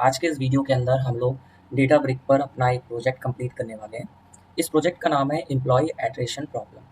आज के इस वीडियो के अंदर हम लोग डेटाब्रिक पर अपना एक प्रोजेक्ट कंप्लीट करने वाले हैं। इस प्रोजेक्ट का नाम है एम्प्लॉय एट्रिशन प्रॉब्लम।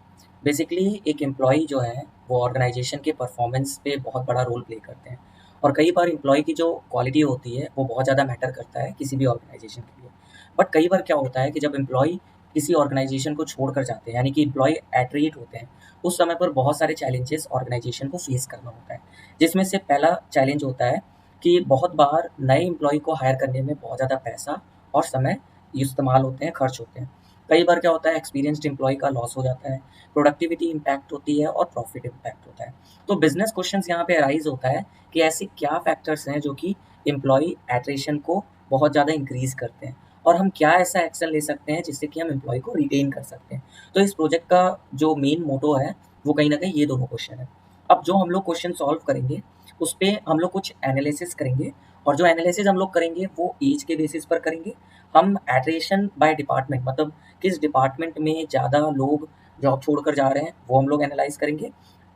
बेसिकली एक एम्प्लॉय जो है वो ऑर्गेनाइजेशन के परफॉर्मेंस पे बहुत बड़ा रोल प्ले करते हैं और कई बार एम्प्लॉय की जो क्वालिटी होती है वो बहुत ज़्यादा मैटर करता है किसी भी ऑर्गेनाइजेशन के लिए। बट कई बार क्या होता है कि जब एम्प्लॉय किसी ऑर्गेनाइजेशन को छोड़कर जाते हैं यानी कि एम्प्लॉय एट्रीट होते हैं, उस समय पर बहुत सारे चैलेंजेस ऑर्गेनाइजेशन को फेस करना होता है। जिसमें से पहला चैलेंज होता है कि बहुत बार नए एम्प्लॉय को हायर करने में बहुत ज़्यादा पैसा और समय इस्तेमाल होते हैं, खर्च होते हैं। कई बार क्या होता है एक्सपीरियंस्ड एम्प्लॉय का लॉस हो जाता है, प्रोडक्टिविटी इम्पैक्ट होती है और प्रॉफिट इम्पैक्ट होता है। तो बिजनेस क्वेश्चंस यहाँ पे अराइज होता है कि ऐसे क्या फैक्टर्स हैं जो कि एम्प्लॉय एट्रिशन को बहुत ज़्यादा इंक्रीज करते हैं और हम क्या ऐसा एक्शन ले सकते हैं जिससे कि हम एम्प्लॉय को रिटेन कर सकते हैं। तो इस प्रोजेक्ट का जो मेन मोटो है वो कहीं ना कहीं ये दोनों क्वेश्चन है। अब जो हम लोग क्वेश्चन सॉल्व करेंगे उस पे हम लोग कुछ एनालिसिस करेंगे और जो एनालिसिस हम लोग करेंगे वो एज के बेसिस पर करेंगे। हम एट्रिशन बाय डिपार्टमेंट मतलब किस डिपार्टमेंट में ज़्यादा लोग जॉब छोड़कर जा रहे हैं वो हम लोग एनालाइज करेंगे।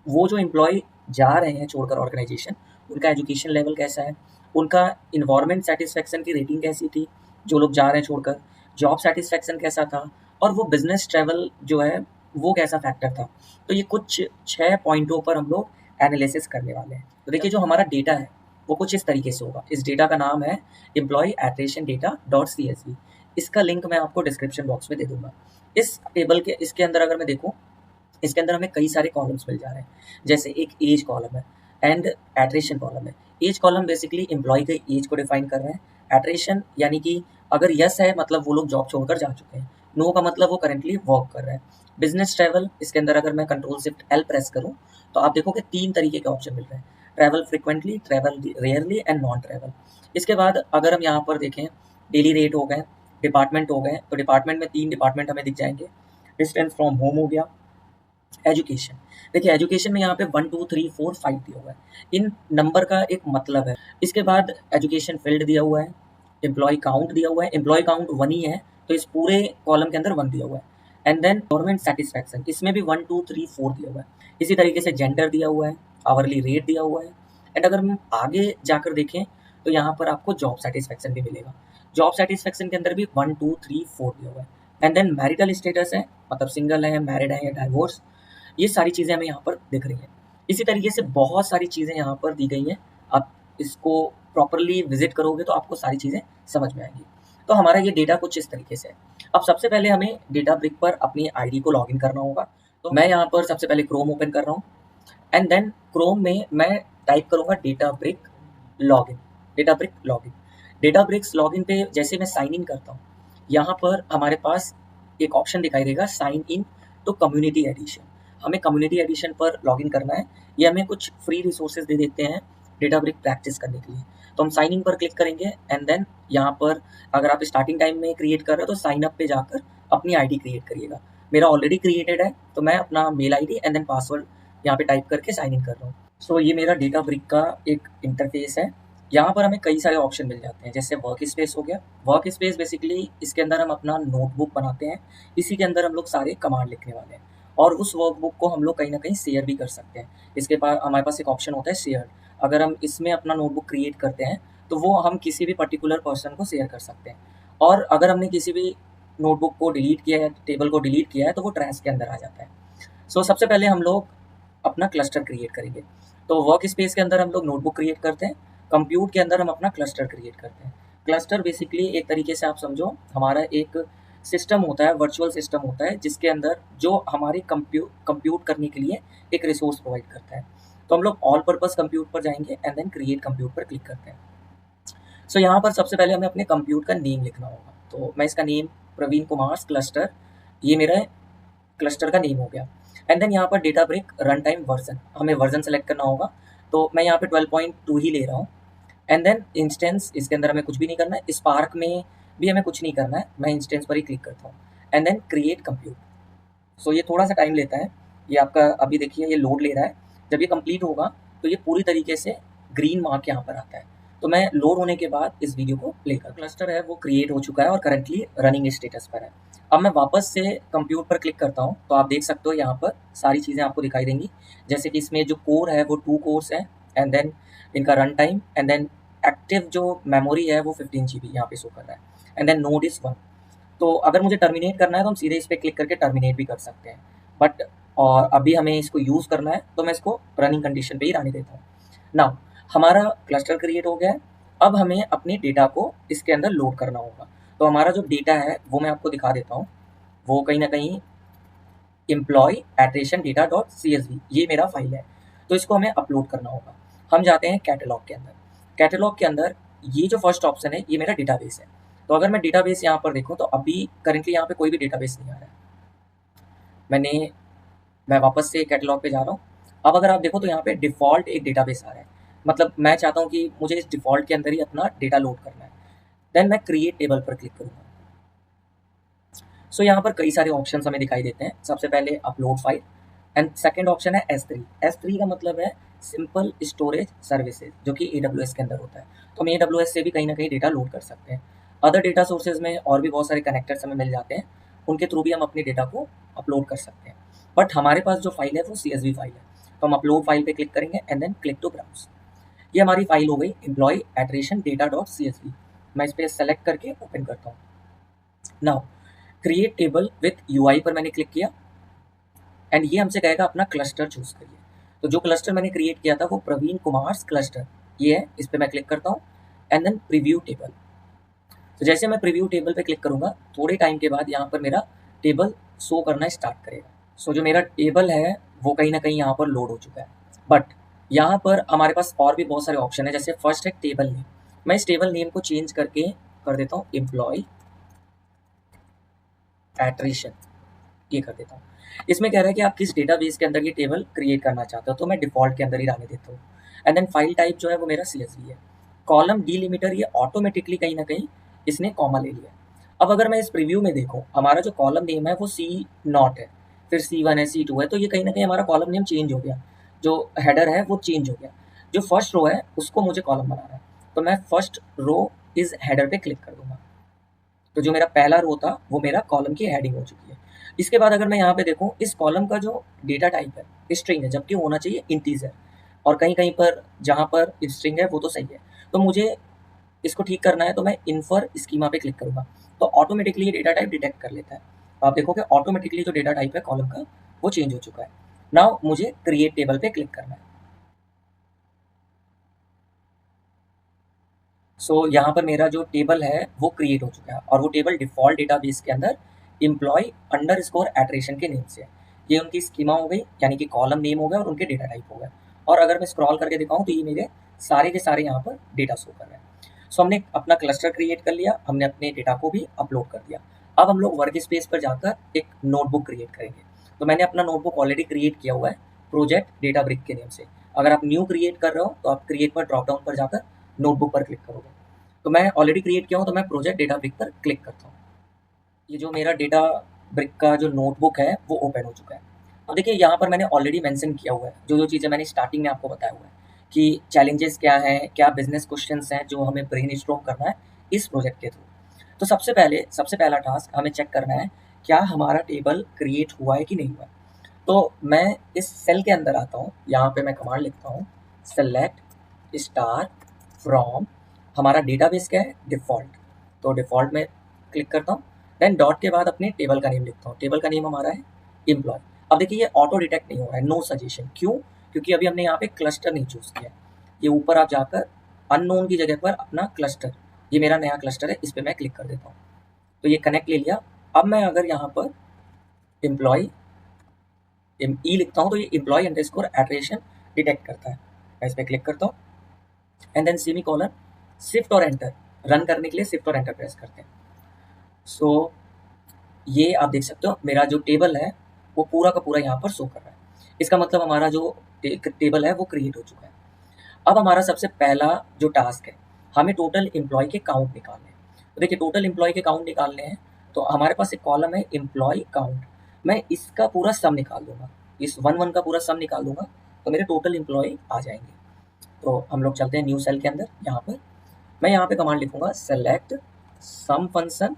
वो जो एम्प्लॉय जा रहे हैं छोड़कर ऑर्गेनाइजेशन, उनका एजुकेशन लेवल कैसा है, उनका इन्वायरमेंट सेटिस्फेक्शन की रेटिंग कैसी थी, जो लोग जा रहे हैं छोड़कर जॉब सेटिस्फेक्शन कैसा था और वो बिजनेस ट्रैवल जो है वो कैसा फैक्टर था। तो ये कुछ 6 पॉइंटों पर हम लोग एनालिसिस करने वाले हैं। तो देखिए जो हमारा डेटा है वो कुछ इस तरीके से होगा। इस डेटा का नाम है employee attrition data dot CSV। इसका लिंक मैं आपको डिस्क्रिप्शन बॉक्स में दे दूंगा। इस टेबल के इसके अंदर अगर मैं देखूँ, इसके अंदर हमें कई सारे कॉलम्स मिल जा रहे हैं। जैसे एक एज कॉलम है एंड एट्रिशन कॉलम है। एज कॉलम बेसिकली एम्प्लॉय के एज को डिफाइन कर रहे हैं। एट्रिशन यानी कि अगर यस है मतलब वो लोग जॉब छोड़कर जा चुके हैं, नो का मतलब वो करेंटली वर्क कर रहे हैं। बिजनेस ट्रैवल, इसके अंदर अगर मैं कंट्रोल शिफ्ट L प्रेस करूँ तो आप देखोगे 3 तरीके के ऑप्शन मिल रहे हैं। Travel frequently, travel rarely and non travel. इसके बाद अगर हम यहाँ पर देखें, डेली रेट हो गए, डिपार्टमेंट हो गए, तो डिपार्टमेंट में 3 डिपार्टमेंट हमें दिख जाएंगे। डिस्टेंस फ्रॉम होम हो गया, एजुकेशन। देखिए एजुकेशन में यहाँ पे 1 2 3 4 5 दिया हुआ है। इन नंबर का एक मतलब है। इसके बाद एजुकेशन फील्ड दिया हुआ है, एम्प्लॉय काउंट दिया हुआ है, एम्प्लॉय काउंट 1 ही है तो इस पूरे कॉलम के अंदर 1 दिया हुआ है। एंड देन गवर्नमेंट सेटिस्फेक्शन, इसमें भी 1 2 3 4 दिया हुआ है। इसी तरीके से जेंडर दिया हुआ है, आवरली रेट दिया हुआ है। एंड अगर हम आगे जाकर देखें तो यहाँ पर आपको जॉब सेटिस्फेक्शन भी मिलेगा। जॉब सेटिस्फेक्शन के अंदर भी 1 2 3 4 दिया हुआ है। एंड देन मैरिटल स्टेटस है, मतलब सिंगल है, मैरिड है या डाइवोर्स। ये सारी चीज़ें हमें यहाँ पर दिख रही हैं। इसी तरीके से बहुत सारी चीज़ें यहाँ पर दी गई हैं। आप इसको प्रॉपरली विजिट करोगे तो आपको सारी चीज़ें समझ में आएंगी। तो हमारा ये डेटा कुछ इस तरीके से है। अब सबसे पहले हमें डेटाब्रिक पर अपनी आईडी को लॉगिन करना होगा। तो मैं यहाँ पर सबसे पहले क्रोम ओपन कर रहा हूँ एंड देन क्रोम में मैं टाइप करूँगा डेटाब्रिक लॉगिन। डेटाब्रिक लॉगिन, डेटाब्रिक्स लॉगिन पे जैसे मैं साइन इन करता हूँ, यहाँ पर हमारे पास एक ऑप्शन दिखाई देगा sign in to community edition. हमें कम्युनिटी एडिशन पर लॉगिन करना है। ये हमें कुछ फ्री रिसोर्सेज दे देते हैं डेटाब्रिक प्रैक्टिस करने के लिए। तो हम साइन इन पर क्लिक करेंगे एंड देन यहाँ पर अगर आप स्टार्टिंग टाइम में क्रिएट कर रहे हो तो साइन अप पे जाकर अपनी आईडी क्रिएट करिएगा। मेरा ऑलरेडी क्रिएटेड है तो मैं अपना mail ID and then password यहाँ पे टाइप करके साइन इन कर रहा हूँ। सो ये मेरा डेटाब्रिक का एक इंटरफेस है। यहाँ पर हमें कई सारे ऑप्शन मिल जाते हैं, जैसे वर्क स्पेस हो गया। वर्क स्पेस बेसिकली इसके अंदर हम अपना नोटबुक बनाते हैं, इसी के अंदर हम लोग सारे कमांड लिखने वाले हैं और उस वर्कबुक को हम लोग कहीं ना कहीं शेयर भी कर सकते हैं। इसके पास हमारे पास एक ऑप्शन होता है शेयर। अगर हम इसमें अपना नोटबुक क्रिएट करते हैं तो वो हम किसी भी पर्टिकुलर पर्सन को शेयर कर सकते हैं। और अगर हमने किसी भी नोटबुक को डिलीट किया है, टेबल को डिलीट किया है, तो वो ट्रैश के अंदर आ जाता है। सो सबसे पहले हम लोग अपना क्लस्टर क्रिएट करेंगे। तो वर्क स्पेस के अंदर हम लोग नोटबुक क्रिएट करते हैं, कंप्यूट के अंदर हम अपना क्लस्टर क्रिएट करते हैं। क्लस्टर बेसिकली एक तरीके से आप समझो हमारा एक सिस्टम होता है, वर्चुअल सिस्टम होता है जिसके अंदर जो हमारी कंप्यूट करने के लिए एक रिसोर्स प्रोवाइड करता है। तो हम लोग ऑल पर्पस कंप्यूट पर जाएंगे एंड देन क्रिएट कंप्यूट पर क्लिक करते हैं। सो यहाँ पर सबसे पहले हमें अपने कंप्यूट का नेम लिखना होगा। तो मैं इसका नेम प्रवीण कुमार क्लस्टर, ये मेरा क्लस्टर का नेम हो गया। एंड देन यहाँ पर डेटाब्रिक रन टाइम वर्जन, हमें वर्जन सेलेक्ट करना होगा। तो मैं यहाँ पे 12.2 ही ले रहा हूँ। एंड देन इंस्टेंस, इसके अंदर हमें कुछ भी नहीं करना है, स्पार्क में भी हमें कुछ नहीं करना है, मैं इंस्टेंस पर ही क्लिक करता हूँ। And then create compute. So ये थोड़ा सा टाइम लेता है, ये आपका अभी देखिए ये लोड ले रहा है। जब ये कंप्लीट होगा तो ये पूरी तरीके से ग्रीन मार्क यहाँ पर आता है। तो मैं लोड होने के बाद इस वीडियो को प्ले कर, क्लस्टर है वो क्रिएट हो चुका है और करंटली रनिंग स्टेटस पर है। अब मैं वापस से कंप्यूट पर क्लिक करता हूँ तो आप देख सकते हो यहाँ पर सारी चीज़ें आपको दिखाई देंगी। जैसे कि इसमें जो कोर है वो 2 कोर्स है एंड देन इनका run time and then active जो मेमोरी है वो 15 GB यहाँ पे शो कर रहा है, एंड देन नोड इज़ 1। तो अगर मुझे टर्मिनेट करना है तो हम सीधे इस पर क्लिक करके टर्मिनेट भी कर सकते हैं, बट और अभी हमें इसको यूज़ करना है तो मैं इसको रनिंग कंडीशन पे ही रहने देता हूँ। नाउ हमारा क्लस्टर क्रिएट हो गया है, अब हमें अपने डेटा को इसके अंदर लोड करना होगा। तो हमारा जो डेटा है वो मैं आपको दिखा देता हूँ, वो कहीं ना कहीं employee attrition data dot CSV ये मेरा फाइल है, तो इसको हमें अपलोड करना होगा। हम जाते हैं कैटलॉग के अंदर। कैटलॉग के अंदर ये जो फर्स्ट ऑप्शन है ये मेरा डेटाबेस है। तो अगर मैं डेटाबेस यहाँ पर देखूँ तो अभी करेंटली यहाँ पे कोई भी डेटाबेस नहीं आ रहा है। मैं वापस से कैटलॉग पे जा रहा हूँ। अब अगर आप देखो तो यहाँ पे डिफ़ॉल्ट एक डेटाबेस आ रहा है, मतलब मैं चाहता हूँ कि मुझे इस डिफ़ॉल्ट के अंदर ही अपना डेटा लोड करना है। देन मैं क्रिएट टेबल पर क्लिक करूँगा। सो यहाँ पर कई सारे ऑप्शंस हमें दिखाई देते हैं। सबसे पहले upload file, and second option है S3। S3 का मतलब है सिंपल स्टोरेज सर्विसेज, जो कि AWS के अंदर होता है। तो हम AWS से भी कहीं ना कहीं डेटा लोड कर सकते हैं। अदर डेटा सोर्सेज में और भी बहुत सारे कनेक्टर्स हमें मिल जाते हैं, उनके थ्रू भी हम अपने डेटा को अपलोड कर सकते हैं। बट हमारे पास जो फाइल है वो CSV फाइल है, तो हम अपलोड फाइल पे क्लिक करेंगे and then click to browse. ये हमारी फाइल हो गई employee attrition data dot CSV। मैं इस पर सेलेक्ट करके ओपन करता हूँ। Now create table with UI पर मैंने क्लिक किया, एंड ये हमसे कहेगा अपना क्लस्टर चूज करिए। तो जो क्लस्टर मैंने क्रिएट किया था वो प्रवीण कुमार क्लस्टर ये है, इस पर मैं क्लिक करता हूँ एंड देन प्रीव्यू टेबल। तो जैसे मैं प्रीव्यू टेबल पे क्लिक करूंगा, थोड़े टाइम के बाद यहाँ पर मेरा टेबल शो करना स्टार्ट करेगा। सो जो मेरा टेबल है वो कहीं ना कहीं यहाँ पर लोड हो चुका है। बट यहाँ पर हमारे पास और भी बहुत सारे ऑप्शन है, जैसे फर्स्ट है टेबल नेम। मैं इस टेबल नेम को चेंज करके कर देता हूँ एम्प्लॉय एट्रिशन, ये कर देता हूँ। इसमें कह रहा है कि आप किस डेटाबेस के अंदर ये टेबल क्रिएट करना चाहते हो, तो मैं डिफॉल्ट के अंदर ही रहने देता हूँ। एंड देन फाइल टाइप जो है वो मेरा CSV है। कॉलम डिलिमिटर ये ऑटोमेटिकली कहीं ना कहीं इसने कॉमा ले लिया। अब अगर मैं इस प्रीव्यू में देखूँ, हमारा जो कॉलम नेम है वो C0 है, फिर C1 है, C2 है, तो ये कहीं ना कहीं हमारा कॉलम नेम चेंज हो गया। जो हेडर है वो चेंज हो गया। जो फर्स्ट रो है उसको मुझे कॉलम बनाना है, तो मैं फर्स्ट रो इस हेडर पे क्लिक कर दूंगा। तो जो मेरा पहला रो था वो मेरा कॉलम की हेडिंग हो चुकी है। इसके बाद अगर मैं यहाँ पे देखूँ, इस कॉलम का जो डेटा टाइप है स्ट्रिंग है, जबकि होना चाहिए इंटीजर, और कहीं कहीं पर जहाँ पर स्ट्रिंग है वो तो सही है। तो मुझे इसको ठीक करना है, तो मैं इन्फर स्कीमा पे क्लिक करूँगा, तो ऑटोमेटिकली ये डेटा टाइप डिटेक्ट कर लेता है। तो आप देखोगे ऑटोमेटिकली जो डेटा टाइप है कॉलम का वो चेंज हो चुका है। नाउ मुझे क्रिएट टेबल पे क्लिक करना है। सो यहाँ पर मेरा जो टेबल है वो क्रिएट हो चुका है, और वो टेबल डिफ़ॉल्ट डेटाबेस के अंदर एम्प्लॉय अंडरस्कोर एट्रिशन के नेम से है। ये उनकी स्कीमा हो गई, यानी कि कॉलम नेम हो गया और उनके डेटा टाइप हो गया। और अगर मैं स्क्रॉल करके दिखाऊँ तो ये मेरे सारे के सारे यहाँ पर डेटा शो कर रहे हैं। सो हमने अपना क्लस्टर क्रिएट कर लिया, हमने अपने डेटा को भी अपलोड कर दिया। अब हम लोग वर्क स्पेस पर जाकर एक नोटबुक क्रिएट करेंगे। तो मैंने अपना नोटबुक ऑलरेडी क्रिएट किया हुआ है प्रोजेक्ट डेटा ब्रिक के नेम से। अगर आप न्यू क्रिएट कर रहे हो तो आप क्रिएट पर ड्रॉप डाउन पर जाकर नोटबुक पर क्लिक करोगे। तो मैं ऑलरेडी क्रिएट किया हूँ, तो मैं प्रोजेक्ट डेटा ब्रिक पर क्लिक करता हूँ। ये जो मेरा डेटा ब्रिक का जो नोटबुक है वो ओपन हो चुका है। अब देखिए यहाँ पर मैंने ऑलरेडी मेंशन किया हुआ है जो जो चीज़ें मैंने स्टार्टिंग में आपको बताया हुआ है कि चैलेंजेस क्या हैं, क्या बिजनेस क्वेश्चंस हैं जो हमें ब्रेन स्ट्रोम करना है इस प्रोजेक्ट के थ्रू। तो सबसे पहला टास्क हमें चेक करना है क्या हमारा टेबल क्रिएट हुआ है कि नहीं हुआ है। तो मैं इस सेल के अंदर आता हूँ, यहाँ पे मैं कमांड लिखता हूँ सेलेक्ट स्टार फ्रॉम, हमारा डेटाबेस क्या है डिफ़ॉल्ट, तो डिफ़ॉल्ट में क्लिक करता हूँ। देन डॉट के बाद अपने टेबल का नेम लिखता हूँ, टेबल का नेम हमारा है एम्प्लॉय। अब देखिए ये ऑटो डिटेक्ट नहीं हो रहा है, नो सजेशन, क्यों? क्योंकि अभी हमने यहाँ पे क्लस्टर नहीं चूज़ किया। ये ऊपर आप जाकर अननोन की जगह पर अपना क्लस्टर, ये मेरा नया क्लस्टर है, इस पर मैं क्लिक कर देता हूँ। तो ये कनेक्ट ले लिया। अब मैं अगर यहाँ पर एम्प्लॉय ई लिखता हूँ तो ये एम्प्लॉय अंडरस्कोर एट्रेशन डिटेक्ट करता है। मैं इस पर क्लिक करता हूँ and then semicolon, shift और एंटर, रन करने के लिए शिफ्ट और एंटर प्रेस करते हैं। सो ये आप देख सकते हो मेरा जो टेबल है वो पूरा का पूरा यहाँ पर शो कर रहा है। इसका मतलब हमारा जो टेबल है वो क्रिएट हो चुका है। अब हमारा सबसे पहला जो टास्क है, हमें टोटल एम्प्लॉय के काउंट निकालने हैं। तो देखिए टोटल एम्प्लॉय के काउंट निकालने हैं, तो हमारे पास एक कॉलम है एम्प्लॉय काउंट, मैं इसका पूरा सम निकाल दूंगा, इस 1 1 का पूरा सम निकाल दूंगा, तो मेरे टोटल एम्प्लॉय आ जाएंगे। तो हम लोग चलते हैं न्यू सेल के अंदर। यहाँ पर मैं यहाँ पे कमांड लिखूंगा select sum function,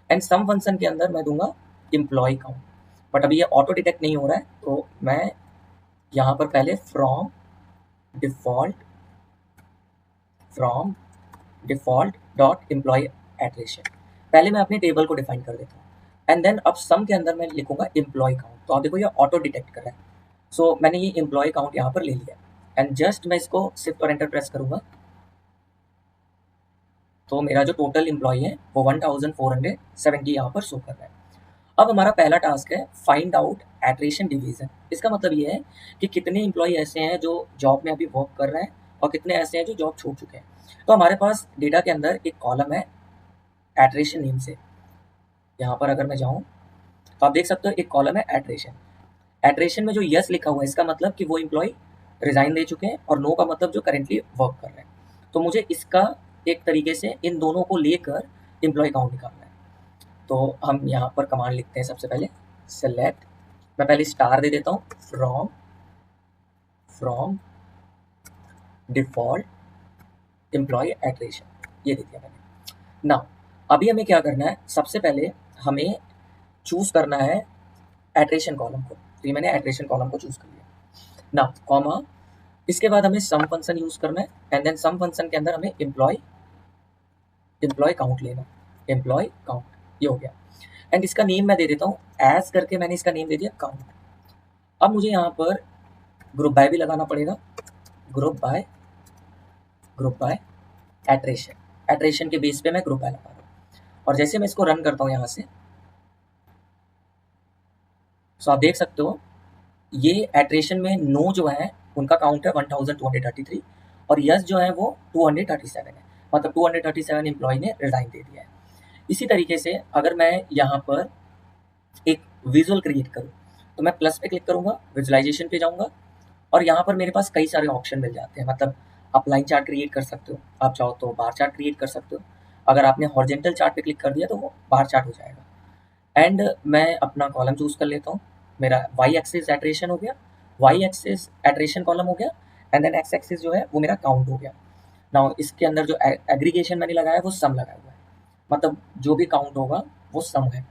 and sum function के अंदर मैं दूंगा एम्प्लॉय काउंट। बट अभी ये ऑटो डिटेक्ट नहीं हो रहा है, तो मैं यहाँ पर पहले from default from default dot employee attrition. पहले मैं अपने टेबल को डिफाइन कर देता हूँ एंड देन अब सम के अंदर मैं लिखूंगा एम्प्लॉय काउंट। तो आप देखो ये ऑटो डिटेक्ट कर रहा है। सो मैंने ये एम्प्लॉय काउंट यहाँ पर ले लिया एंड जस्ट मैं इसको शिफ्ट और एंटर प्रेस करूंगा तो मेरा जो टोटल एम्प्लॉय है वो 1470 यहाँ पर शो कर रहा है। अब हमारा पहला टास्क है फाइंड आउट एट्रिशन डिवीजन। इसका मतलब ये है कि कितने एम्प्लॉय ऐसे हैं जो जॉब में अभी वर्क कर रहे हैं और कितने ऐसे हैं जो जॉब छोड़ चुके हैं। तो हमारे पास डेटा के अंदर एक कॉलम है एट्रिशन नेम से। यहाँ पर अगर मैं जाऊँ तो आप देख सकते हो एक कॉलम है एट्रिशन। एट्रिशन में जो यस लिखा हुआ है इसका मतलब कि वो एम्प्लॉय रिजाइन दे चुके हैं और नो का मतलब जो करेंटली वर्क कर रहे हैं। तो मुझे इसका एक तरीके से इन दोनों को लेकर एम्प्लॉय काउंट निकालना है। तो हम यहाँ पर कमांड लिखते हैं सबसे पहले सेलेक्ट, मैं पहले स्टार दे देता हूँ फ्रॉम डिफॉल्ट एम्प्लॉय एट्रिशन, ये दे दिया मैंने। ना अभी हमें क्या करना है, सबसे पहले हमें चूज करना है एट्रिशन कॉलम को। तो ये मैंने एट्रिशन कॉलम को चूज कर लिया ना, कॉमा, इसके बाद हमें सम फंक्शन यूज करना है एंड देन सम फंक्शन के अंदर हमें एम्प्लॉय काउंट लेना, एम्प्लॉय काउंट, ये हो गया। एंड इसका नेम मैं दे देता हूँ एज करके, मैंने इसका नेम दे दिया काउंट। अब मुझे यहाँ पर ग्रुप बाय भी लगाना पड़ेगा, ग्रुप बाय एट्रिशन के बेस पे मैं ग्रुप बाय लगा रहा हूँ। और जैसे मैं इसको रन करता हूँ यहाँ से, सो आप देख सकते हो ये एट्रिशन में नो जो है उनका काउंट है 1233 और यस जो है वो 237 है, मतलब 237 एम्प्लॉय ने रिजाइन दे दिया है। इसी तरीके से अगर मैं यहाँ पर एक विजुअल क्रिएट करूँ तो मैं प्लस पे क्लिक करूँगा, विजुअलाइजेशन पे जाऊँगा और यहाँ पर मेरे पास कई सारे ऑप्शन मिल जाते हैं। मतलब आप लाइन चार्ट क्रिएट कर सकते हो, आप चाहो तो बार चार्ट क्रिएट कर सकते हो। अगर आपने हॉरिजॉन्टल चार्ट पे क्लिक कर दिया तो वो बार चार्ट हो जाएगा। एंड मैं अपना कॉलम चूज कर लेता हूँ, मेरा वाई एक्सिस एट्रिशन हो गया, वाई एक्सिस एट्रिशन कॉलम हो गया एंड देन एक्स एक्सिस जो है वो मेरा काउंट हो गया। नाउ इसके अंदर जो एग्रीगेशन मैंने लगाया है वो सम लगाया हुआ है, मतलब जो भी काउंट होगा वो सम है।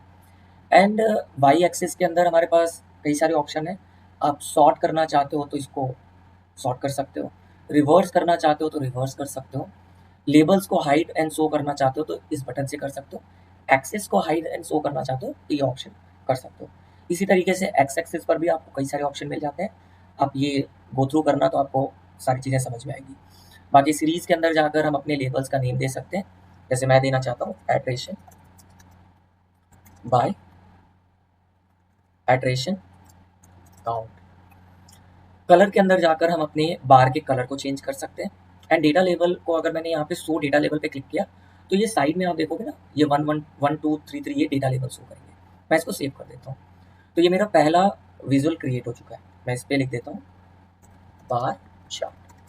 एंड वाई एक्सिस के अंदर हमारे पास कई सारे ऑप्शन है। आप सॉर्ट करना चाहते हो तो इसको सॉर्ट कर सकते हो, रिवर्स करना चाहते हो तो रिवर्स कर सकते हो, लेबल्स को हाइड एंड शो करना चाहते हो तो इस बटन से कर सकते हो, एक्सेस को हाइड एंड शो करना चाहते हो तो ये ऑप्शन कर सकते हो। इसी तरीके से एक्स एक्सेस पर भी आपको कई सारे ऑप्शन मिल जाते हैं, आप ये गो थ्रू करना तो आपको सारी चीज़ें समझ में आएगी। बाकी सीरीज के अंदर जाकर हम अपने लेबल्स का नेम दे सकते हैं, जैसे मैं देना चाहता हूँ attrition by attrition count. Colour के अंदर जाकर हम अपने बार के कलर को चेंज कर सकते हैं। एंड डेटा लेवल को अगर मैंने यहाँ पे शो डेटा लेवल पे क्लिक किया तो ये साइड में आप देखोगे ना, ये 1 1 1 2 3 3 ये डेटा लेवल शो करेंगे। मैं इसको सेव कर देता हूँ। तो ये मेरा पहला विजुअल क्रिएट हो चुका है। मैं इस पर लिख देता हूँ बार चार्ट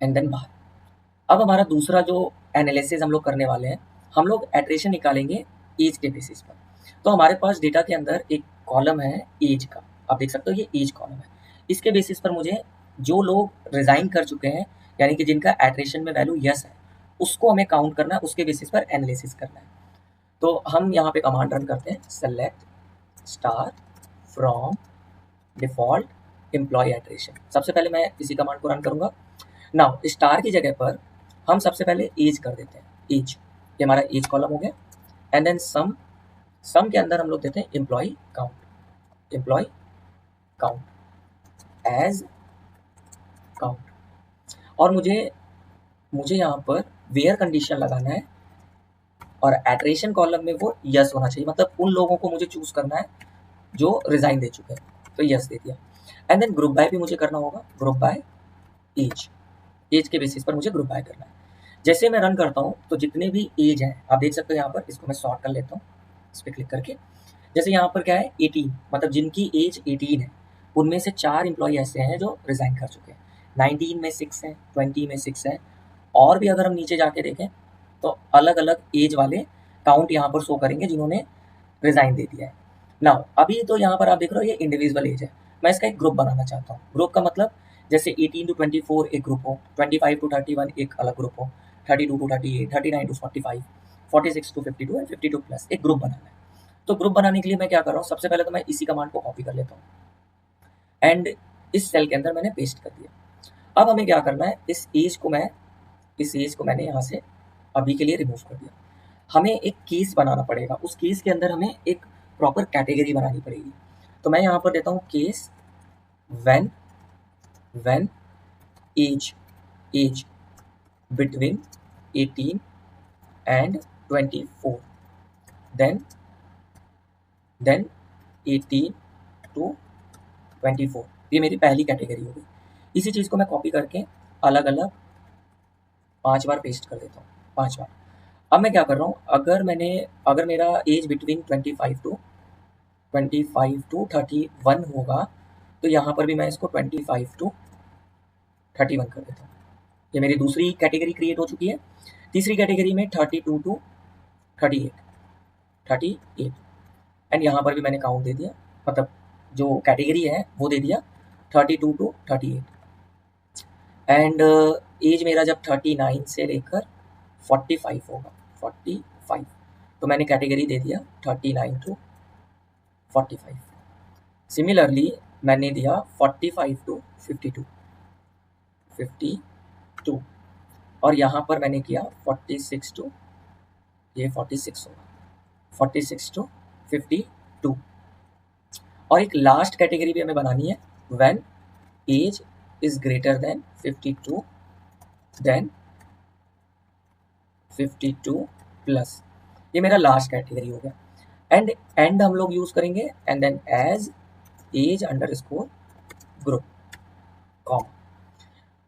एंड देन बार। अब हमारा दूसरा जो एनालिसिस हम लोग करने वाले हैं, हम लोग एट्रिशन निकालेंगे एज के बेसिस पर। तो हमारे पास डेटा के अंदर एक कॉलम है एज का, आप देख सकते हो ये एज कॉलम है। इसके बेसिस पर मुझे जो लोग रिजाइन कर चुके हैं, यानी कि जिनका एट्रिशन में वैल्यू यस है, उसको हमें काउंट करना है, उसके बेसिस पर एनालिसिस करना है। तो हम यहाँ पे कमांड रन करते हैं select star from default employee attrition. सबसे पहले मैं इसी कमांड को रन करूंगा। नाउ स्टार की जगह पर हम सबसे पहले एज कर देते हैं, एज, ये हमारा एज कॉलम हो गया। एंड देन सम के अंदर हम लोग देते हैं एम्प्लॉय काउंट एज काउंट। और मुझे यहाँ पर वेयर कंडीशन लगाना है और एट्रिशन कॉलम में वो यस होना चाहिए, मतलब उन लोगों को मुझे चूज करना है जो रिजाइन दे चुके हैं, तो यस दे दिया। एंड देन ग्रुप बाय भी मुझे करना होगा, ग्रुप बाय एज के बेसिस पर मुझे ग्रुप बाय करना है। जैसे मैं रन करता हूँ तो जितने भी एज हैं आप देख सकते हो यहाँ पर, इसको मैं सॉर्ट कर लेता हूँ इस पर क्लिक करके। जैसे यहाँ पर क्या है 18, मतलब जिनकी एज 18 है उनमें से 4 एम्प्लॉय ऐसे हैं जो रिजाइन कर चुके हैं, 19 में 6 हैं, 20 में 6 हैं। और भी अगर हम नीचे जाके देखें तो अलग अलग एज वाले काउंट यहाँ पर शो करेंगे जिन्होंने रिजाइन दे दिया है। नाउ अभी तो यहाँ पर आप देख रहे हो ये इंडिविजुअल एज है, मैं इसका एक ग्रुप बनाना चाहता हूँ। ग्रुप का मतलब जैसे 18 to 24 एक ग्रुप हो, 25 to 31 एक अलग ग्रुप हो, 32 to 38, 39 to 45, 46 to 52 and 52 plus एक ग्रुप बनाना है। तो ग्रुप बनाने के लिए मैं क्या कर रहा हूँ, सबसे पहले तो मैं इसी कमांड को कॉपी कर लेता हूँ एंड इस सेल के अंदर मैंने पेस्ट कर दिया। अब हमें क्या करना है, इस एज को मैं इस एज को मैंने यहाँ से अभी के लिए रिमूव कर दिया। हमें एक केस बनाना पड़ेगा, उस केस के अंदर हमें एक प्रॉपर कैटेगरी बनानी पड़ेगी। तो मैं यहाँ पर देता हूँ case when age between 18 and 24, then 18 to 24। ये मेरी पहली कैटेगरी हो गई। इसी चीज़ को मैं कॉपी करके अलग अलग 5 बार पेस्ट कर देता हूँ, 5 बार। अब मैं क्या कर रहा हूँ, अगर मेरा एज बिटवीन 25 टू 31 होगा, तो यहाँ पर भी मैं इसको 25 टू 31 कर देता हूँ। ये मेरी दूसरी कैटेगरी क्रिएट हो चुकी है। तीसरी कैटेगरी में 32 टू 38 एंड यहाँ पर भी मैंने काउंट दे दिया, मतलब जो कैटेगरी है वो दे दिया 32 टू 38। एंड एज मेरा जब 39 से लेकर 45 होगा, 45, तो मैंने कैटेगरी दे दिया 39 टू 45। सिमिलरली मैंने दिया 45 टू 52 और यहाँ पर मैंने किया 46 टू, ये 46 होगा, 46 टू 52। और एक लास्ट कैटेगरी भी हमें बनानी है, when age is greater than 52 then 52 plus. ये मेरा लास्ट कैटेगरी हो गया। एंड हम लोग यूज करेंगे and then age age underscore group com.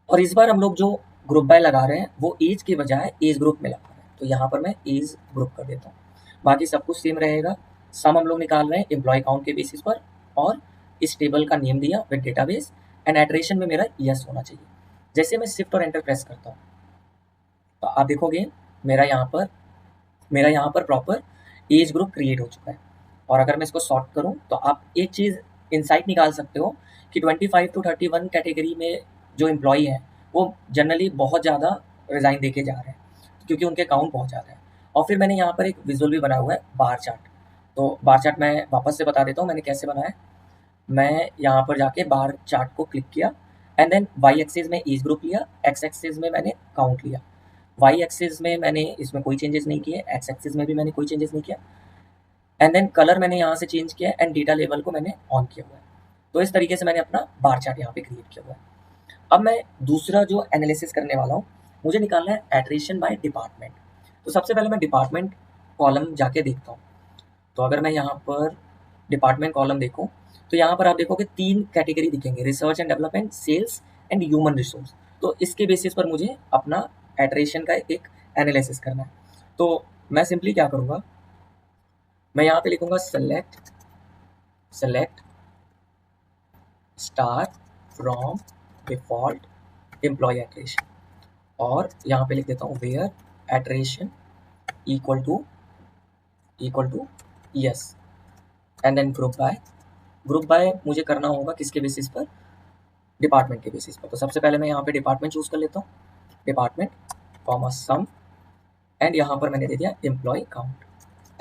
और इस बार हम लोग जो ग्रुप बाय लगा रहे हैं वो एज के बजाय एज ग्रुप में लगा रहे हैं, तो यहाँ पर मैं एज ग्रुप कर देता हूँ। बाकी सब कुछ सेम रहेगा। सम हम लोग निकाल रहे हैं एम्प्लॉय काउंट के बेसिस पर, और इस टेबल का नेम दिया विद डेटाबेस, एंड एट्रेशन में मेरा यस होना चाहिए। जैसे मैं शिफ्ट और एंटर प्रेस करता हूँ तो आप देखोगे मेरा यहाँ पर प्रॉपर एज ग्रुप क्रिएट हो चुका है। और अगर मैं इसको सॉर्ट करूँ तो आप एक चीज़ इनसाइट निकाल सकते हो कि 25 टू 31 कैटेगरी में जो एम्प्लॉई हैं वो जनरली बहुत ज़्यादा रिज़ाइन देके जा रहे हैं, क्योंकि उनके काउंट बहुत ज़्यादा है। और फिर मैंने यहाँ पर एक विजुअल भी बनाया हुआ है, बार चार्ट। तो बार चार्ट मैं वापस से बता देता हूँ मैंने कैसे बनाया है। मैं यहाँ पर जाके बार चार्ट को क्लिक किया एंड देन वाई एक्सिस में एज ग्रुप लिया, एक्स एक्सिस में मैंने काउंट लिया। वाई एक्सिस में मैंने इसमें कोई चेंजेस नहीं किए, एक्स एक्सिस में भी मैंने कोई चेंजेस नहीं किया, एंड देन कलर मैंने यहाँ से चेंज किया एंड डेटा लेवल को मैंने ऑन किया हुआ है। तो इस तरीके से मैंने अपना बार चार्ट यहाँ पे क्रिएट किया हुआ है। अब मैं दूसरा जो एनालिसिस करने वाला हूँ, मुझे निकालना है एट्रिशन बाय डिपार्टमेंट। तो सबसे पहले मैं डिपार्टमेंट कॉलम जाके देखता हूँ। तो अगर मैं यहाँ पर डिपार्टमेंट कॉलम देखूँ तो यहाँ पर आप देखोगे 3 कैटेगरी दिखेंगे, research and development, sales and human resource. तो इसके बेसिस पर मुझे अपना एट्रेशन का एक एनालिसिस करना है। तो मैं सिंपली क्या करूँगा, मैं यहाँ पे लिखूँगा select star from default employee attrition, और यहाँ पे लिख देता हूँ where attrition equal to yes, and then group by मुझे करना होगा किसके बेसिस पर, डिपार्टमेंट के बेसिस पर। तो सबसे पहले मैं यहाँ पे डिपार्टमेंट चूज कर लेता हूँ, डिपार्टमेंट कॉमा सम, एंड यहाँ पर मैंने दे दिया employee count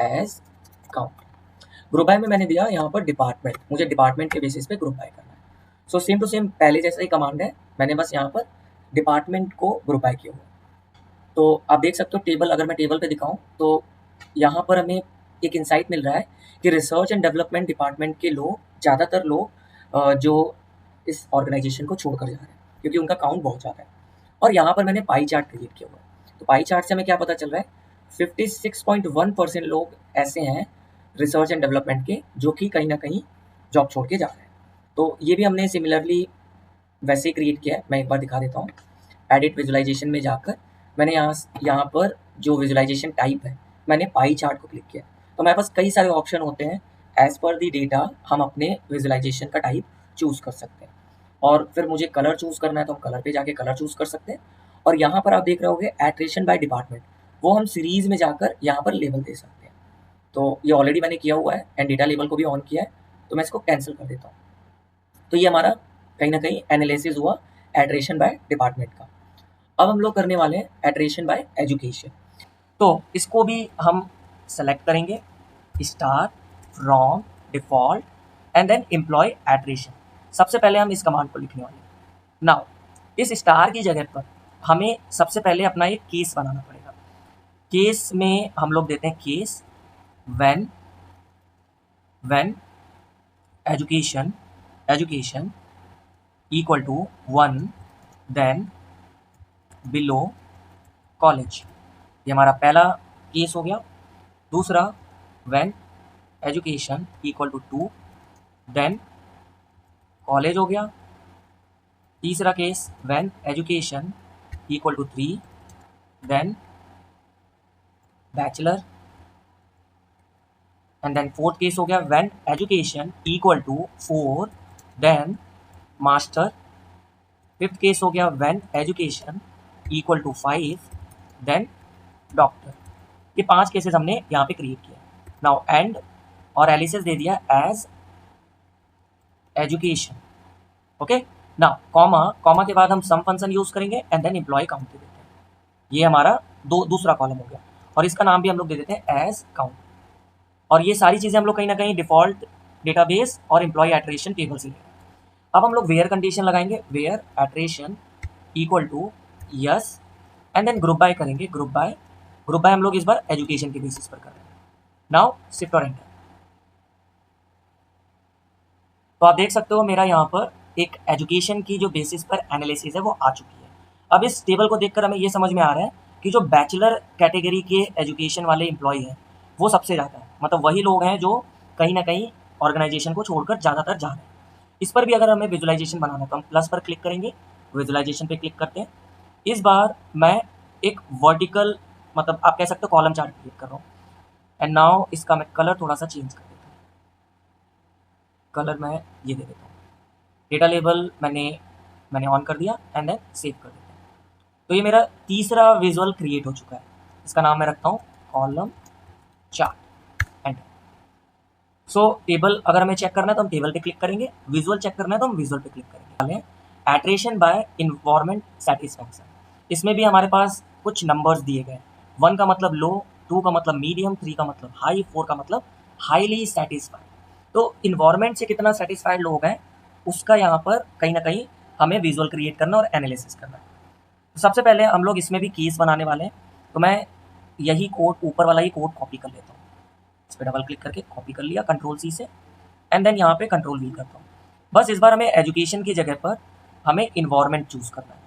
as count. Group by में मैंने दिया यहाँ पर डिपार्टमेंट, मुझे डिपार्टमेंट के बेसिस पे ग्रुप बाय करना है। सो सेम टू सेम पहले जैसा ही कमांड है, मैंने बस यहाँ पर डिपार्टमेंट को ग्रुप बाय किया हुआ। तो आप देख सकते हो टेबल, अगर मैं टेबल पे दिखाऊं तो यहाँ पर हमें एक इंसाइट मिल रहा है कि रिसर्च एंड डेवलपमेंट डिपार्टमेंट के लोग, ज़्यादातर लोग जो इस ऑर्गेनाइजेशन को छोड़कर जा रहे हैं, क्योंकि उनका काउंट बहुत ज़्यादा है। और यहाँ पर मैंने पाई चार्ट क्रिएट किया हुआ है। तो पाई चार्ट से हमें क्या पता चल रहा है, 56.1% लोग ऐसे हैं रिसर्च एंड डेवलपमेंट के जो कि कहीं ना कहीं जॉब छोड़ के जा रहे हैं। तो ये भी हमने सिमिलरली वैसे ही क्रिएट किया है। मैं एक बार दिखा देता हूँ। एडिट विजुअलाइजेशन में जाकर मैंने यहाँ पर जो विजुअलाइजेशन टाइप है, मैंने पाई चार्ट को क्लिक किया। तो हमारे पास कई सारे ऑप्शन होते हैं, एज पर दी डेटा हम अपने विजुअलाइजेशन का टाइप चूज़ कर सकते हैं। और फिर मुझे कलर चूज़ करना है तो हम कलर पे जाके कलर चूज़ कर सकते हैं। और यहाँ पर आप देख रहे होगे एट्रेशन बाय डिपार्टमेंट, वो हम सीरीज में जाकर यहाँ पर लेबल दे सकते हैं। तो ये ऑलरेडी मैंने किया हुआ है एंड डेटा लेबल को भी ऑन किया है, तो मैं इसको कैंसिल कर देता हूँ। तो ये हमारा कहीं ना कहीं एनालिसिस हुआ एट्रेशन बाय डिपार्टमेंट का। अब हम लोग करने वाले हैं एट्रेशन बाय एजुकेशन। तो इसको भी हम सेलेक्ट करेंगे, star from default and then employee attrition. सबसे पहले हम इस कमांड को लिखने वाले हैं। नाउ इस स्टार की जगह पर हमें सबसे पहले अपना एक केस बनाना पड़ेगा। केस में हम लोग देते हैं case when when education equal to 1 then below college. ये हमारा पहला केस हो गया। दूसरा, when education equal to 2 then college हो गया। तीसरा case, when education equal to 3 then bachelor. And then fourth case हो गया, when education equal to 4 then master. Fifth case हो गया, when education equal to 5 then doctor. ये 5 cases हमने यहाँ पे क्रिएट किया। नाउ एंड और एलिसिस दे दिया as education. Okay, now comma, comma के बाद हम सम फंक्शन यूज करेंगे एंड देन एम्प्लॉय काउंट दे देते हैं। ये हमारा दूसरा कॉलम हो गया और इसका नाम भी हम लोग दे देते हैं एज काउंट। और ये सारी चीजें हम लोग कहीं ना कहीं डिफॉल्ट डेटाबेस और एम्प्लॉय एट्रेशन टेबल से लेंगे। अब हम लोग वेयर कंडीशन लगाएंगे, where attrition equal to yes and then group by करेंगे। ग्रुप बाय हम लोग इस बार एजुकेशन के बेसिस पर कर रहे हैं। नाउ शिफ्ट और एंटर। तो आप देख सकते हो मेरा यहाँ पर एक एजुकेशन की जो बेसिस पर एनालिसिस है वो आ चुकी है। अब इस टेबल को देखकर हमें ये समझ में आ रहा है कि जो बैचलर कैटेगरी के एजुकेशन वाले एम्प्लॉय हैं वो सबसे ज़्यादा है, मतलब वही लोग हैं जो कहीं ना कहीं ऑर्गेनाइजेशन को छोड़कर ज़्यादातर जा रहे हैं। इस पर भी अगर हमें विजुअलाइजेशन बनाना है तो हम प्लस पर क्लिक करेंगे, विजुअलाइजेशन पे क्लिक करते हैं। इस बार मैं एक वर्टिकल, मतलब आप कह सकते हो कॉलम चार्ट क्रिएट कर रहा हूँ। एंड नाउ इसका मैं कलर थोड़ा सा चेंज कर देता हूँ। कलर मैं ये दे देता हूँ। डेटा लेबल मैंने ऑन कर दिया एंड देन सेव कर देता हूँ। तो ये मेरा तीसरा विजुअल क्रिएट हो चुका है। इसका नाम मैं रखता हूँ column chart and so table अगर हमें चेक करना है तो हम टेबल पे क्लिक करेंगे, विजुअल चेक करना है तो हम विजुअल पे क्लिक करेंगे। एट्रेशन बाय इन्वायरमेंट सेटिस्फैक्शन, इसमें भी हमारे पास कुछ नंबर्स दिए गए हैं। 1 का मतलब लो, 2 का मतलब मीडियम, 3 का मतलब हाई, 4 का मतलब हाईली सेटिस्फाइड। तो इन्वायरमेंट से कितना सेटिस्फाइड लोग हैं उसका यहाँ पर कहीं ना कहीं हमें विजुअल क्रिएट करना और एनालिसिस करना है। तो सबसे पहले हम लोग इसमें भी केस बनाने वाले हैं। तो मैं यही कोड, ऊपर वाला ही कोड कॉपी कर लेता हूँ। इस पर डबल क्लिक करके कॉपी कर लिया कंट्रोल सी से एंड देन यहाँ पे कंट्रोल वी करता हूँ। बस इस बार हमें एजुकेशन की जगह पर हमें इन्वायरमेंट चूज करना है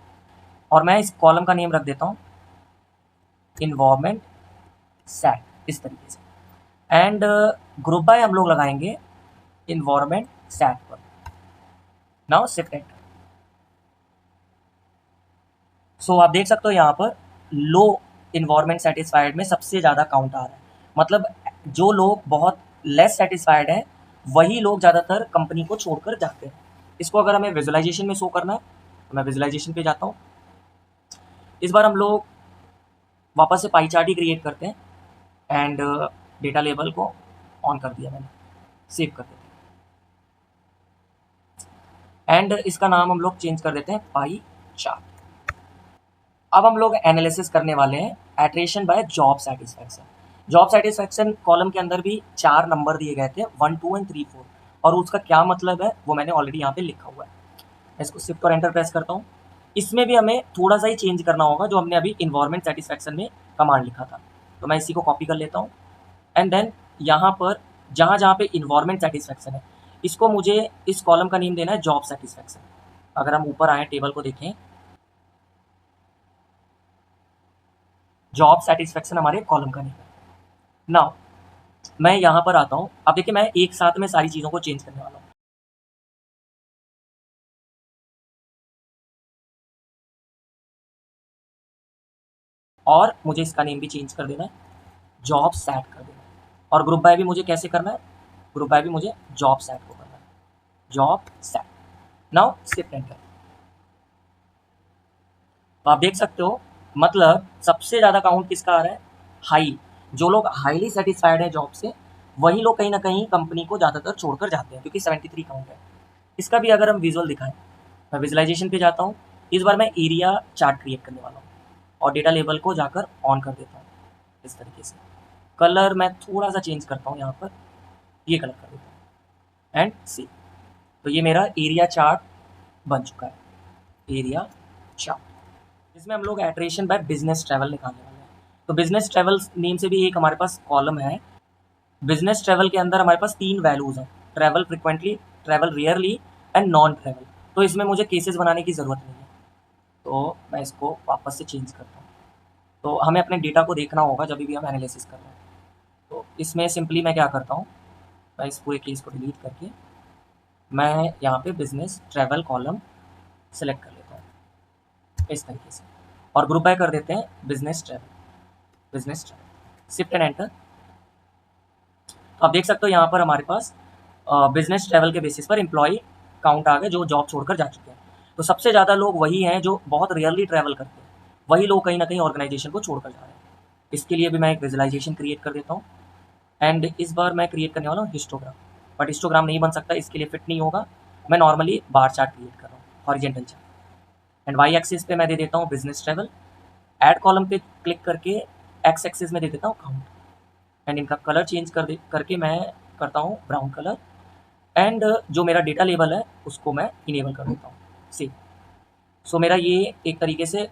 और मैं इस कॉलम का नेम रख देता हूँ इन्वायरमेंट सेट, इस तरीके से। एंड ग्रुप बाय हम लोग लगाएंगे इन्वायरमेंट सेट पर। Now shift enter. सो आप देख सकते हो यहाँ पर लो इन्वायरमेंट सेटिस्फाइड में सबसे ज़्यादा काउंट आ रहा है, मतलब जो लोग बहुत लेस सेटिस्फाइड हैं वही लोग ज़्यादातर कंपनी को छोड़कर जाते हैं। इसको अगर हमें विजुअलाइजेशन में शो करना है तो मैं विजुअलाइजेशन पे जाता हूँ। इस बार हम लोग वापस से पाई चार्ट ही क्रिएट करते हैं एंड डेटा लेबल को ऑन कर दिया मैंने, सेव कर देते हैं एंड इसका नाम हम लोग चेंज कर देते हैं पाई चार्ट। अब हम लोग एनालिसिस करने वाले हैं attrition by job satisfaction. Job satisfaction column के अंदर भी 4 नंबर दिए गए थे, 1, 2 एंड 3, 4, और उसका क्या मतलब है वो मैंने ऑलरेडी यहाँ पे लिखा हुआ है। मैं इसको शिफ्ट और एंटर प्रेस करता हूँ। इसमें भी हमें थोड़ा सा ही चेंज करना होगा जो हमने अभी इन्वायरमेंट सेटिस्फैक्शन में कमांड लिखा था। तो मैं इसी को कॉपी कर लेता हूँ एंड देन यहाँ पर जहाँ जहाँ पे इन्वायरमेंट सेटिस्फैक्शन है इसको मुझे इस कॉलम का नेम देना है जॉब सेटिस्फैक्शन। अगर हम ऊपर आए टेबल को देखें, जॉब सेटिस्फैक्शन हमारे कॉलम का नेम है। नाउ मैं यहाँ पर आता हूँ। अब देखिए मैं एक साथ में सारी चीज़ों को चेंज करने वाला हूँ। और मुझे इसका नेम भी चेंज कर देना है, जॉब सेट कर देना है। और ग्रुप बाय भी मुझे कैसे करना है, ग्रुप बाय भी मुझे जॉब सेट को करना है, job set. Now shift enter. तो आप देख सकते हो मतलब सबसे ज़्यादा काउंट किसका आ रहा है, हाई। जो लोग हाईली सेटिस्फाइड है जॉब से वही लोग कहीं ना कहीं कंपनी को ज़्यादातर छोड़कर जाते हैं क्योंकि 73 काउंट है। इसका भी अगर हम विजुअल दिखाएं, मैं विजुअलाइजेशन पे जाता हूँ। इस बार मैं एरिया चार्ट क्रिएट करने वाला हूँ और डेटा लेबल को जाकर ऑन कर देता हूँ इस तरीके से। कलर मैं थोड़ा सा चेंज करता हूँ, यहाँ पर ये कलर कर देता हूँ एंड सी। तो ये मेरा एरिया चार्ट बन चुका है, एरिया चार्ट। जिसमें हम लोग एट्रेशन बाय बिजनेस ट्रैवल निकालने वाले हैं। तो बिजनेस ट्रैवल नेम से भी एक हमारे पास कॉलम है। बिजनेस ट्रैवल के अंदर हमारे पास 3 वैल्यूज़ हैं, travel frequently, travel rarely and non travel. तो इसमें मुझे केसेस बनाने की ज़रूरत नहीं है, तो मैं इसको वापस से चेंज करता हूँ। तो हमें अपने डेटा को देखना होगा जब भी हम एनालिसिस कर रहे हैं। तो इसमें सिंपली मैं क्या करता हूँ, मैं इस पूरे केस को डिलीट करके मैं यहाँ पे बिजनेस ट्रैवल कॉलम सेलेक्ट कर लेता हूँ इस तरीके से, और ग्रुप बाय कर देते हैं business travel, business travel, shift and enter. तो आप देख सकते हो यहाँ पर हमारे पास बिजनेस ट्रैवल के बेसिस पर एम्प्लॉय काउंट आ गए जो जॉब छोड़कर जा चुके हैं। तो सबसे ज़्यादा लोग वही हैं जो बहुत रेयरली ट्रैवल करते हैं, वही लोग कहीं ना कहीं ऑर्गेनाइजेशन को छोड़कर जा रहे हैं। इसके लिए भी मैं एक विजुअलाइजेशन क्रिएट कर देता हूँ, एंड इस बार मैं क्रिएट करने वाला हूँ हिस्टोग्राम, बट हिस्टोग्राम नहीं बन सकता, इसके लिए फिट नहीं होगा। मैं नॉर्मली बार चार्ट क्रिएट कर रहा हूँ, horizontal chart. And Y axis पे मैं दे देता हूँ बिजनेस ट्रैवल, ऐड कॉलम पे क्लिक करके एक्स एक्सिस में दे देता हूँ काउंट, एंड इनका कलर चेंज करके मैं करता हूँ ब्राउन कलर, एंड जो मेरा डेटा लेबल है उसको मैं इनेबल कर देता हूँ सी। सो मेरा ये एक तरीके से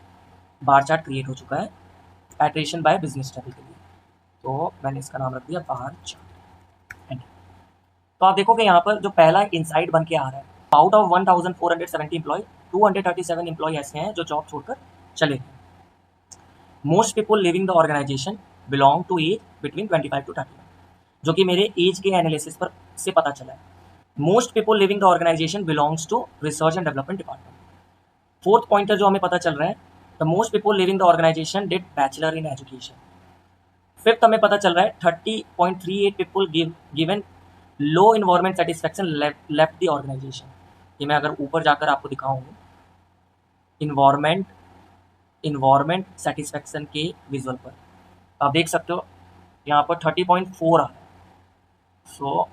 बार चार्ट क्रिएट हो चुका है एट्रेशन बाय बिजनेस ट्रैवल के लिए। तो मैंने इसका नाम रख दिया बार चार्ट। तो आप देखोगे यहाँ पर जो पहला इनसाइट बन के आ रहा है, आउट ऑफ 1470 एम्प्लॉय 237 एम्प्लॉय ऐसे हैं जो जॉब छोड़कर चले गए। Most people leaving the organisation belong to age between 25 to 31, जो कि मेरे एज के एनालिसिस पर से पता चला है। Most people leaving the organisation belongs to research and development department. Fourth pointer जो हमें पता चल रहा है, the most people leaving the organisation did bachelor in education. Fifth हमें पता चल रहा है 30.38 people given low environment satisfaction left the organisation. ये मैं अगर ऊपर जाकर आपको दिखाऊं, इन्वायरमेंट इन्वायरमेंट सेटिस्फेक्शन के विजुअल पर आप देख सकते हो यहाँ पर 30.4 आ रहा है। सो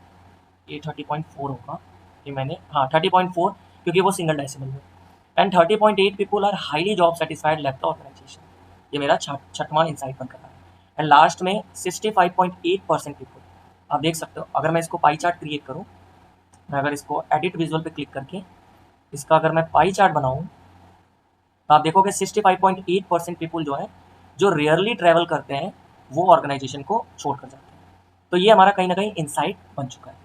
ये 30.4 होगा, ये मैंने हाँ 30.4, क्योंकि वो सिंगल डेसिमल है। And 30.8 people are highly job satisfied left the organisation. ये मेरा छठवां इंसाइट बन कर रहा है। एंड लास्ट में 65.8% पीपल, आप देख सकते हो अगर मैं इसको पाई चार्ट क्रिएट करूँ, मैं अगर इसको एडिट विजुअल पे क्लिक करके इसका अगर मैं पाई चार्ट बनाऊँ, तो आप देखोगे 65.8% पीपल जो है जो रेयरली ट्रैवल करते हैं वो ऑर्गेनाइजेशन को छोड़कर जाते हैं। तो ये हमारा कहीं ना कहीं इंसाइट बन चुका है।